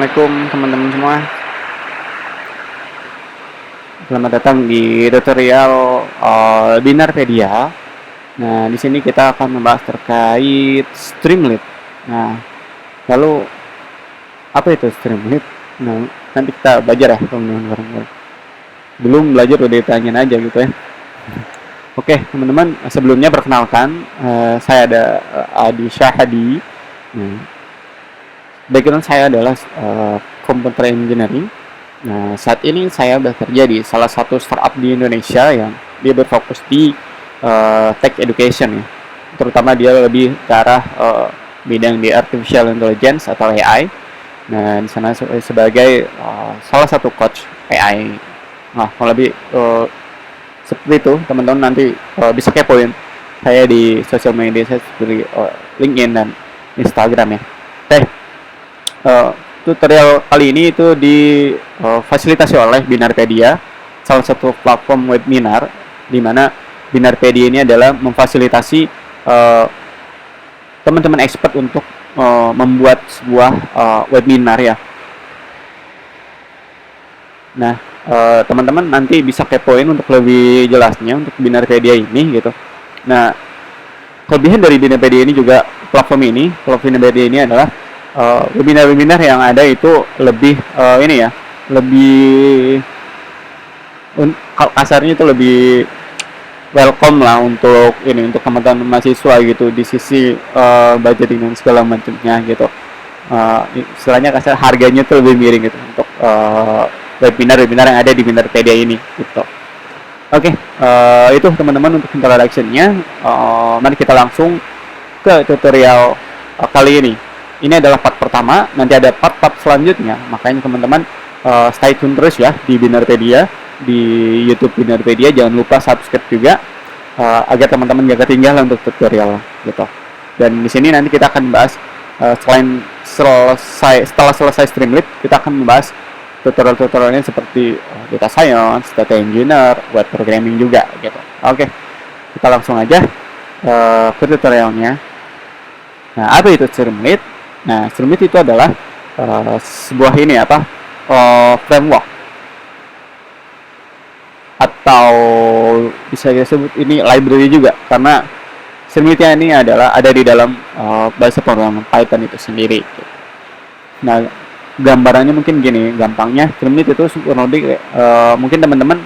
Assalamualaikum teman-teman semua. Selamat datang di tutorial Binarpedia. Nah, di sini kita akan membahas terkait Streamlit. Nah, lalu apa itu Streamlit? Nah, nanti kita belajar ya teman-teman bareng-bareng. Belum belajar udah ditanyain aja gitu ya. Oke, teman-teman, sebelumnya perkenalkan, saya ada Adi Syahadi. Nah, background saya adalah computer engineering. Nah, saat ini saya bekerja di salah satu startup di Indonesia yang dia berfokus di tech education ya. Terutama dia lebih ke arah bidang di artificial intelligence atau AI. Nah, di sana sebagai salah satu coach AI. Nah, kalau lebih seperti itu, teman-teman nanti bisa kepoin saya di sosial media saya seperti LinkedIn dan Instagram ya. Tutorial kali ini itu difasilitasi oleh Binarpedia, salah satu platform webinar di mana Binarpedia ini adalah memfasilitasi teman-teman expert untuk membuat sebuah webinar ya. Nah, teman-teman nanti bisa kepoin untuk lebih jelasnya untuk Binarpedia ini gitu. Nah, kelebihan dari Binarpedia ini juga platform Binarpedia ini adalah webinar-webinar yang ada itu lebih ini ya, lebih kasarnya itu lebih welcome lah untuk teman-teman mahasiswa gitu di sisi budgeting dan segala macamnya gitu. Istilahnya kasar harganya tuh lebih miring gitu untuk webinar-webinar yang ada di Binarpedia ini gitu. Oke, itu teman-teman untuk introduction-nya. Mari kita langsung ke tutorial kali ini. Ini adalah part pertama, nanti ada part-part selanjutnya. Makanya teman-teman stay tune terus ya di Binarpedia, di YouTube Binarpedia. Jangan lupa subscribe juga agar teman-teman gak ketinggalan untuk tutorial gitu. Dan di sini nanti kita akan bahas setelah selesai Streamlit, kita akan membahas tutorial-tutorialnya seperti data science, data engineer, web programming juga gitu. Oke, kita langsung aja ke tutorialnya. Nah, apa itu Streamlit? Nah, Streamlit itu adalah sebuah framework atau bisa disebut ini library juga, karena Streamlit-nya ini adalah ada di dalam bahasa pemrograman Python itu sendiri. Nah, gambarannya mungkin gini, gampangnya Streamlit itu kurang lebih mungkin teman-teman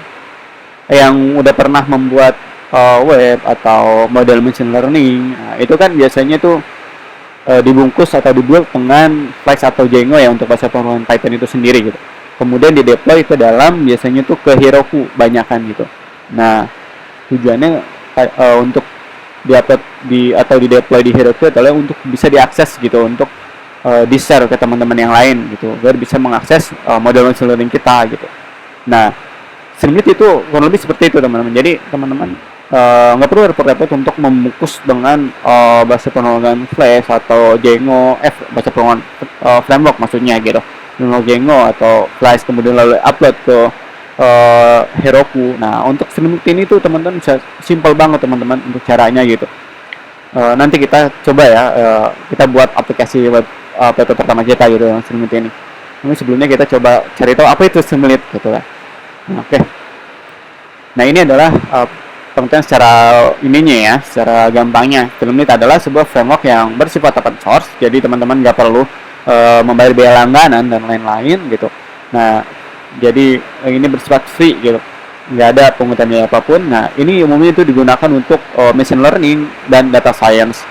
yang udah pernah membuat web atau model machine learning, nah, itu kan biasanya tuh dibungkus atau dibuat dengan Flask atau Django ya untuk bahasa pemrograman Python itu sendiri gitu. Kemudian dideploy ke dalam biasanya tuh ke Heroku banyakan gitu. Nah, tujuannya untuk diupload atau dideploy di Heroku adalah untuk bisa diakses gitu, untuk di-share ke teman-teman yang lain gitu, biar bisa mengakses model machine learning kita gitu. Nah, Streamlit itu kurang lebih seperti itu teman-teman. Jadi teman-teman nggak perlu repot-repot untuk membungkus dengan bahasa pemrograman Flash atau Django, bahasa pemrograman framework maksudnya gitu, Django atau Flash, kemudian lalu upload ke Heroku. Nah, untuk Streamlit ini tuh teman-teman bisa simple banget teman-teman untuk caranya gitu. Nanti kita coba ya, kita buat aplikasi web pertama kita gitu yang Streamlit ini. Tapi sebelumnya kita coba cari tahu apa itu Streamlit gitu lah. Oke. Nah, ini adalah pengertian secara secara gampangnya. Streamlit adalah sebuah framework yang bersifat open source, jadi teman-teman nggak perlu membayar biaya langganan dan lain-lain gitu. Nah, jadi ini bersifat free gitu, nggak ada pungutan biaya apapun. Nah, ini umumnya itu digunakan untuk machine learning dan data science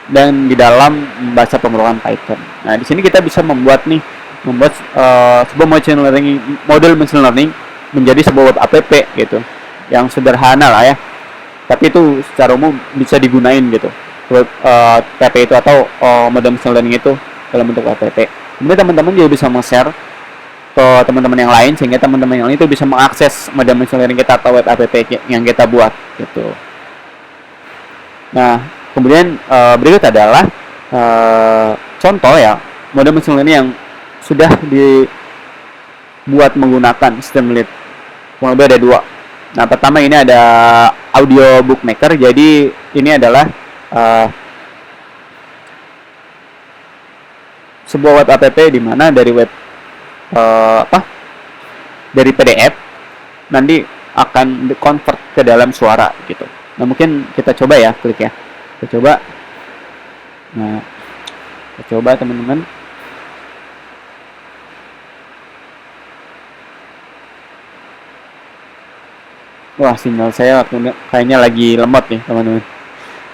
dan di dalam bahasa pemrograman Python. Nah, di sini kita bisa membuat sebuah model machine learning menjadi sebuah web app gitu, yang sederhana lah ya, tapi itu secara umum bisa digunain gitu, web app itu atau model machine learning itu dalam bentuk app. Kemudian teman-teman juga bisa share ke teman-teman yang lain, sehingga teman-teman yang lain itu bisa mengakses model machine learning kita atau web app yang kita buat gitu. Nah, kemudian berikut adalah contoh ya model machine learning yang sudah dibuat menggunakan Streamlit. Kurang lebih ada dua. Nah, pertama ini ada audio bookmaker. Jadi ini adalah sebuah web app di mana dari web dari PDF nanti akan di-convert ke dalam suara gitu. Nah, mungkin kita coba ya, klik ya. Kita coba. Nah, kita coba teman-teman. Wah, sinyal saya kayaknya lagi lemot nih, teman-teman.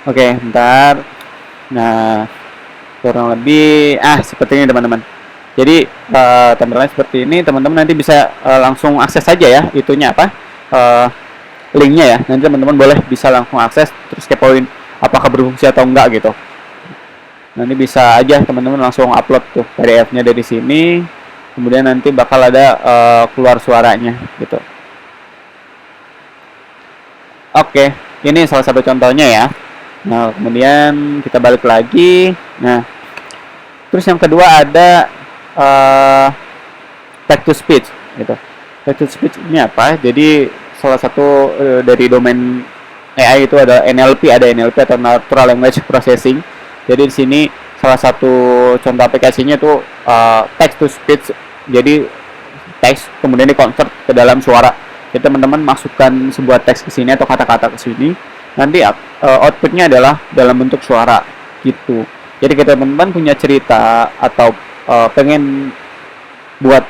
Oke, bentar. Nah, kurang lebih seperti ini, teman-teman. Jadi tampilannya seperti ini, teman-teman nanti bisa langsung akses saja ya, itunya apa? Linknya ya. Nanti teman-teman boleh bisa langsung akses terus kepoin apakah berfungsi atau enggak gitu. Nanti bisa aja teman-teman langsung upload tuh PDF-nya dari sini. Kemudian nanti bakal ada keluar suaranya gitu. Oke, ini salah satu contohnya ya. Nah, kemudian kita balik lagi. Nah, terus yang kedua ada text to speech gitu. Text to speech ini apa? Jadi salah satu dari domain AI itu ada NLP atau Natural Language Processing. Jadi di sini salah satu contoh aplikasinya tuh text to speech. Jadi teks kemudian dikonvert ke dalam suara. Jadi teman-teman masukkan sebuah teks ke sini atau kata-kata ke sini, nanti outputnya adalah dalam bentuk suara gitu. Jadi kita teman-teman punya cerita atau pengen buat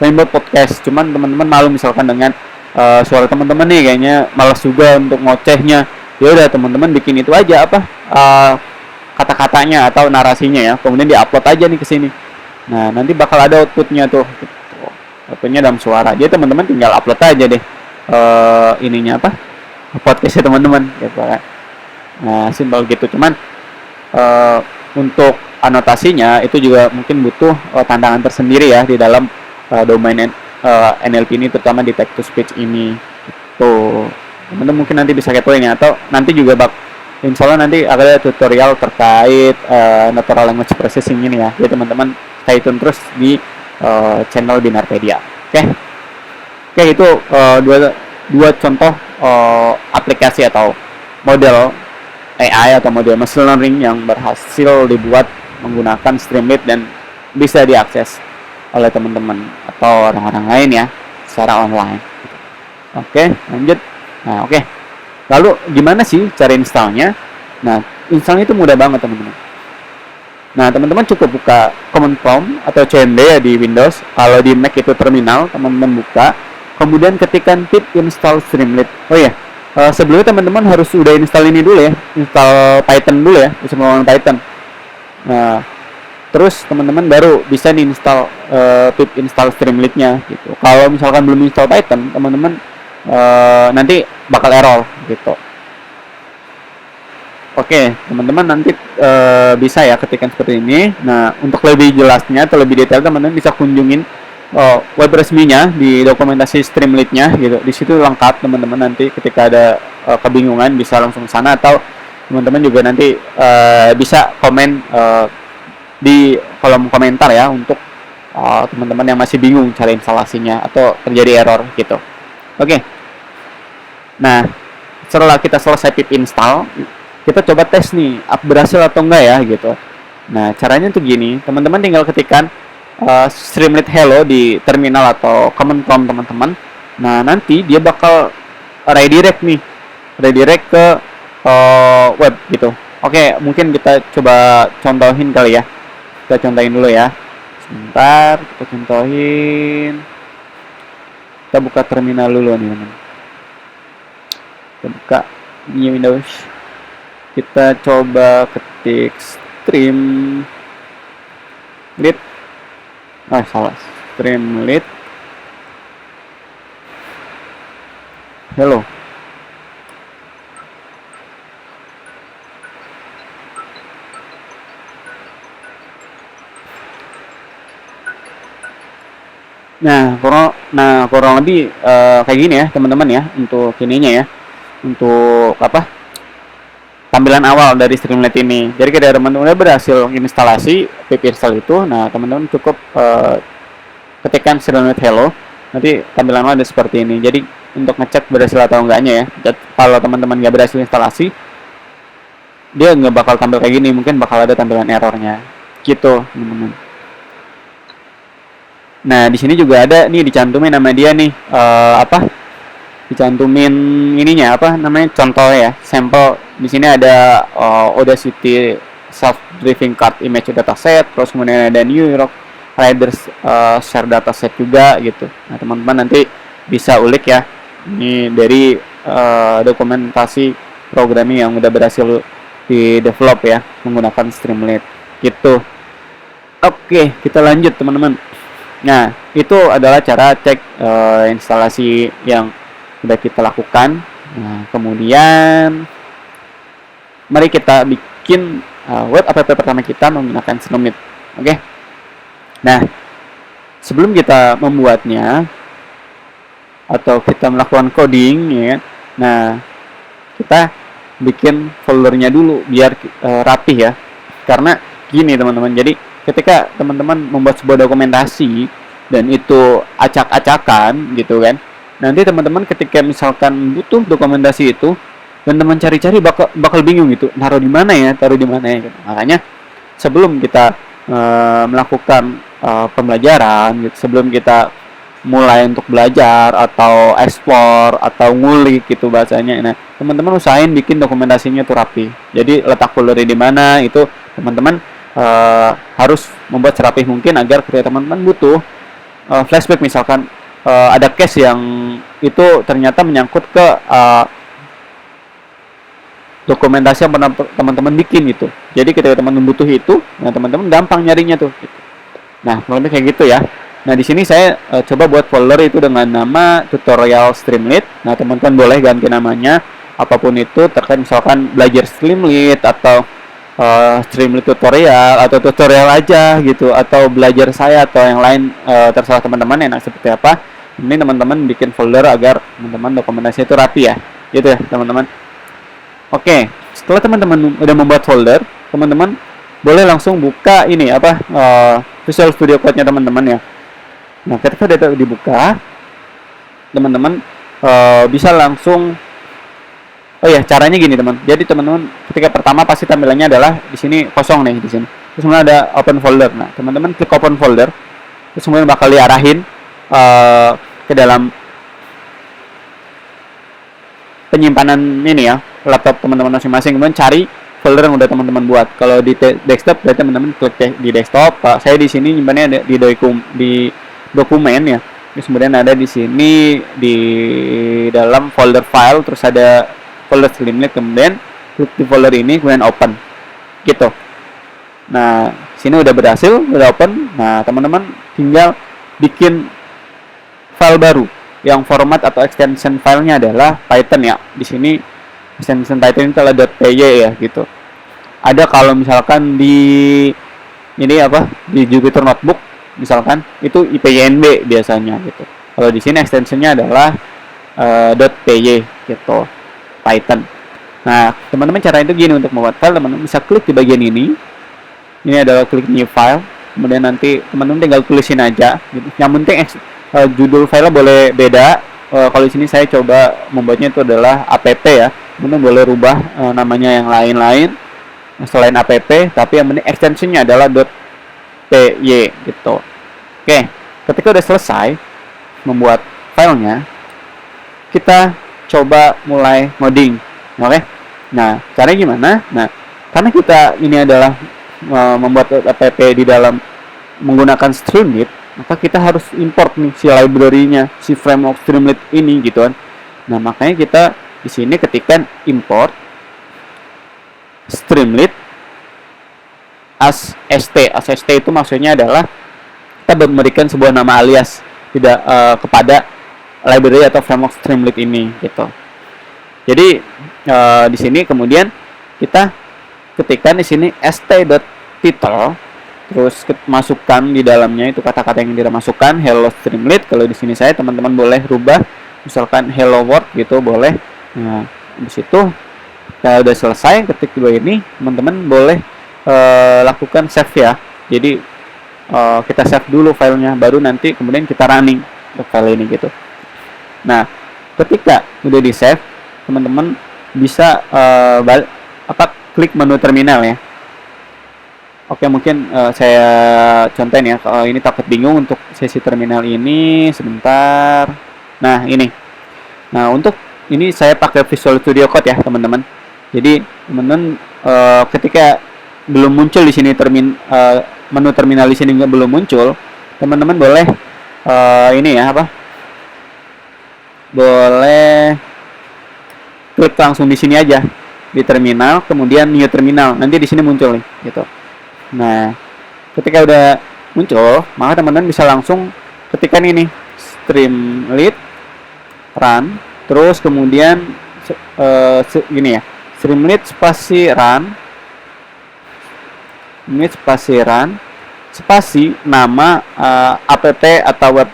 pengen buat podcast, cuman teman-teman malu misalkan dengan suara teman-teman nih kayaknya malas juga untuk ngocehnya. Ya udah teman-teman bikin itu aja kata-katanya atau narasinya ya, kemudian diupload aja nih ke sini. Nah, nanti bakal ada outputnya tuh. Outputnya dalam suara. Jadi teman-teman tinggal upload aja deh podcastnya teman-teman gitu kan. Nah, simpel gitu. Cuman untuk anotasinya itu juga mungkin butuh tantangan tersendiri ya di dalam domain NLP ini, terutama di text to speech ini. Tuh, teman-teman mungkin nanti bisa kepoin ya, atau nanti juga insya Allah nanti ada tutorial terkait natural language processing ini ya. Jadi teman-teman stay tune terus di channel Binarpedia. Oke, itu dua contoh aplikasi atau model AI atau model machine learning yang berhasil dibuat menggunakan Streamlit dan bisa diakses oleh teman-teman atau orang-orang lain ya secara online. Oke, lanjut. Nah, oke. Lalu gimana sih cara installnya? Nah, installnya itu mudah banget teman-teman. Nah, teman-teman cukup buka Command Prompt atau CMD ya di Windows. Kalau di Mac itu terminal, teman-teman buka. Kemudian ketikkan pip install Streamlit. Oh iya, sebelumnya teman-teman harus udah install ini dulu ya. Install Python dulu ya, bisa menggunakan Python. Nah, terus teman-teman baru bisa nih install pip install Streamlit-nya gitu. Kalau misalkan belum install Python, teman-teman nanti bakal error gitu. Oke, teman-teman nanti bisa ya ketikkan seperti ini. Nah, untuk lebih jelasnya atau lebih detail, teman-teman bisa kunjungin web resminya di dokumentasi Streamlit-nya gitu. Di situ lengkap teman-teman, nanti ketika ada kebingungan bisa langsung sana, atau teman-teman juga nanti bisa komen di kolom komentar ya untuk teman-teman yang masih bingung cara instalasinya atau terjadi error gitu. Oke. Nah, setelah kita selesai pip install, kita coba tes nih, berhasil atau enggak ya gitu. Nah, caranya tuh gini, teman-teman tinggal ketikkan Streamlit Hello di terminal atau command prompt teman-teman. Nah, nanti dia bakal redirect ke web gitu. Oke, mungkin kita coba contohin kali ya. Kita contohin dulu ya. Sebentar, kita contohin. Kita buka terminal dulu nih, teman. Kita buka new Windows. Kita coba ketik Streamlit. Salah. Streamlit Hello. Kurang lebih kayak gini ya teman-teman ya, untuk ininya ya, untuk tampilan awal dari Streamlit ini. Jadi ketika teman-teman udah berhasil instalasi pip install itu, nah teman-teman cukup ketikkan Streamlit Hello, nanti tampilan awal ada seperti ini. Jadi untuk ngecek berhasil atau enggaknya ya, kalau teman-teman nggak berhasil instalasi, dia nggak bakal tampil kayak gini, mungkin bakal ada tampilan errornya gitu teman-teman. Nah di sini juga ada nih dicantumin nama dia nih dicantumin ininya apa namanya contoh ya sampel. Di sini ada Audacity self driving card image dataset, terus kemudian ada New York Riders share dataset juga gitu. Nah teman-teman nanti bisa ulik ya, ini dari dokumentasi programming yang udah berhasil di develop ya menggunakan Streamlit gitu. Oke, kita lanjut teman-teman. Nah itu adalah cara cek instalasi yang sudah kita lakukan. Nah kemudian mari kita bikin web app pertama kita menggunakan Streamlit. Oke. Nah, sebelum kita membuatnya atau kita melakukan coding ya, nah kita bikin foldernya dulu biar rapih ya. Karena gini teman-teman, jadi ketika teman-teman membuat sebuah dokumentasi dan itu acak-acakan gitu kan, nanti teman-teman ketika misalkan butuh dokumentasi itu dan teman cari-cari bakal bingung gitu, taruh di mana ya gitu. Makanya sebelum kita melakukan pembelajaran gitu, sebelum kita mulai untuk belajar atau explore atau ngulik gitu bahasanya, nah teman-teman usahain bikin dokumentasinya tuh rapi. Jadi letak foldernya di mana itu teman-teman harus membuat serapih mungkin agar ketika teman-teman butuh flashback misalkan ada case yang itu ternyata menyangkut ke dokumentasi yang pernah teman-teman bikin gitu. Jadi ketika teman-teman butuh itu, nah teman-teman gampang nyarinya tuh. Gitu. Nah, lebih kayak gitu ya. Nah, di sini saya coba buat folder itu dengan nama tutorial Streamlit. Nah, teman-teman boleh ganti namanya apapun itu terkait misalkan belajar Streamlit atau Streamlit tutorial atau tutorial aja gitu atau belajar saya atau yang lain terserah teman-teman enak seperti apa. Ini teman-teman bikin folder agar teman-teman dokumentasi itu rapi ya. Gitu ya, teman-teman. Oke, setelah teman-teman udah membuat folder, teman-teman boleh langsung buka ini Visual Studio Code-nya teman-teman ya. Nah, ketika udah dibuka, teman-teman bisa langsung caranya gini teman. Jadi teman-teman ketika pertama pasti tampilannya adalah di sini kosong nih di sini. Terus kemudian ada open folder. Nah, teman-teman klik open folder, terus kemudian bakal diarahin ke dalam penyimpanan ini ya, laptop teman-teman masing-masing. Kemudian cari folder yang udah teman-teman buat. Kalau di desktop berarti teman-teman klik di desktop. Saya di sini nyimpannya ada di dokumen ya. Terus kemudian ada di sini di dalam folder file, terus ada folder Streamlit, kemudian klik di folder ini kemudian open. Gitu. Nah, sini udah berhasil, udah open. Nah, teman-teman tinggal bikin file baru yang format atau extension filenya adalah Python ya. Di sini extension Python itu adalah .py ya gitu. Ada kalau misalkan di di Jupyter Notebook misalkan itu IPYNB biasanya gitu. Kalau di sini extensionnya adalah .py gitu, Python. Nah, teman-teman cara itu gini untuk membuat file, teman-teman bisa klik di bagian ini. Ini adalah klik new file. Kemudian nanti teman-teman tinggal tulisin aja gitu. Yang penting judul file boleh beda. Kalau di sini saya coba membuatnya itu adalah app ya. Kemudian boleh rubah namanya yang lain-lain selain app, tapi yang penting extensionnya adalah .py gitu. Oke, ketika udah selesai membuat filenya, kita coba mulai ngoding. Oke. Nah, caranya gimana? Nah, karena kita ini adalah membuat app di dalam menggunakan Streamlit, maka kita harus import nih si library-nya, si framework Streamlit ini gitu kan. Nah, makanya kita di sini ketikkan import Streamlit as st. As st itu maksudnya adalah kita memberikan sebuah nama alias tidak kepada library atau framework Streamlit ini gitu. Jadi di sini kemudian kita ketikkan di sini st.title, terus masukkan di dalamnya itu kata-kata yang tidak masukkan hello Streamlit. Kalau di sini saya teman-teman boleh rubah misalkan hello world gitu boleh. Nah, di situ kalau udah selesai ketik dua ini teman-teman boleh lakukan save ya. Jadi kita save dulu filenya, baru nanti kemudian kita running untuk file ini gitu. Nah, ketika udah di save, teman-teman bisa klik menu terminal ya. Oke, mungkin saya contohin ya. Kalau ini takut bingung untuk sesi terminal ini, sebentar. Nah, ini. Nah, untuk ini saya pakai Visual Studio Code ya, teman-teman. Jadi, teman-teman ketika belum muncul di sini menu terminal di sini belum muncul, teman-teman boleh ini ya apa? Boleh klik langsung di sini aja di terminal, kemudian new terminal. Nanti di sini muncul nih, gitu. Nah, ketika udah muncul, maka teman-teman bisa langsung ketikkan ini Streamlit run, terus kemudian gini ya, Streamlit spasi run, Streamlit spasi run, spasi nama app atau web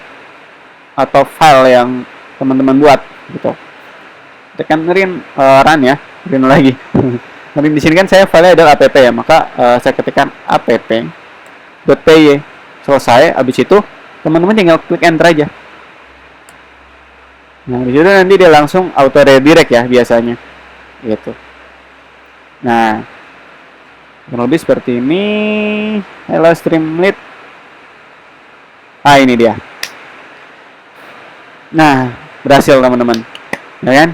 atau file yang teman-teman buat, gitu. Tekan run ya, run lagi. Nanti di sini kan saya file adalah app ya, maka saya ketikkan app.py, selesai. Habis itu teman-teman tinggal klik enter aja. Nah, di situ nanti dia langsung auto redirect ya biasanya, gitu. Nah, kurang lebih seperti ini. Hello Streamlit. Ini dia. Nah, berhasil teman-teman, ya kan?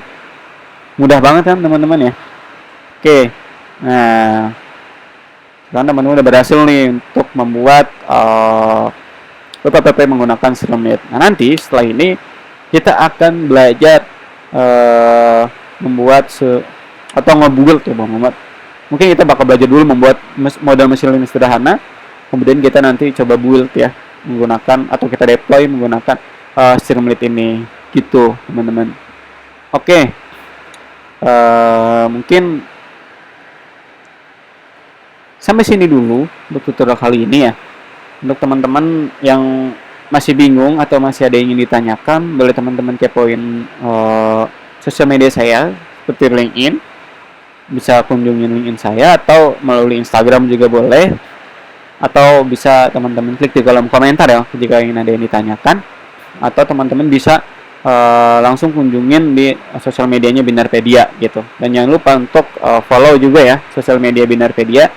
Mudah banget kan teman-teman ya. Oke, nah sekarang teman-teman udah berhasil nih untuk membuat web app menggunakan Streamlit. Nah, nanti setelah ini kita akan belajar membuat atau nge-build ya Bang Muhammad. Mungkin kita bakal belajar dulu membuat model machine learning sederhana, kemudian kita nanti coba build ya menggunakan atau kita deploy menggunakan Streamlit ini, gitu teman-teman. Oke, mungkin sampai sini dulu untuk tutorial kali ini ya. Untuk teman-teman yang masih bingung atau masih ada yang ingin ditanyakan, boleh teman-teman kepoin sosial media saya seperti LinkedIn. Bisa kunjungin LinkedIn saya atau melalui Instagram juga boleh. Atau bisa teman-teman klik di kolom komentar ya jika ingin ada yang ditanyakan. Atau teman-teman bisa langsung kunjungin di sosial medianya Binarpedia gitu. Dan jangan lupa untuk follow juga ya sosial media Binarpedia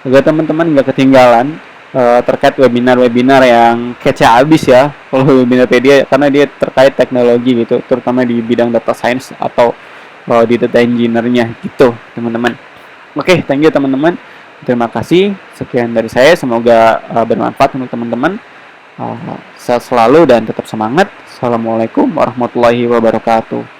agar teman-teman nggak ketinggalan terkait webinar-webinar yang kece abis ya kalau Binarpedia, karena dia terkait teknologi gitu, terutama di bidang data science atau di data engineer-nya gitu teman-teman. Oke, thank you teman-teman. Terima kasih. Sekian dari saya. Semoga bermanfaat untuk teman-teman. Sehat selalu dan tetap semangat. Assalamualaikum warahmatullahi wabarakatuh.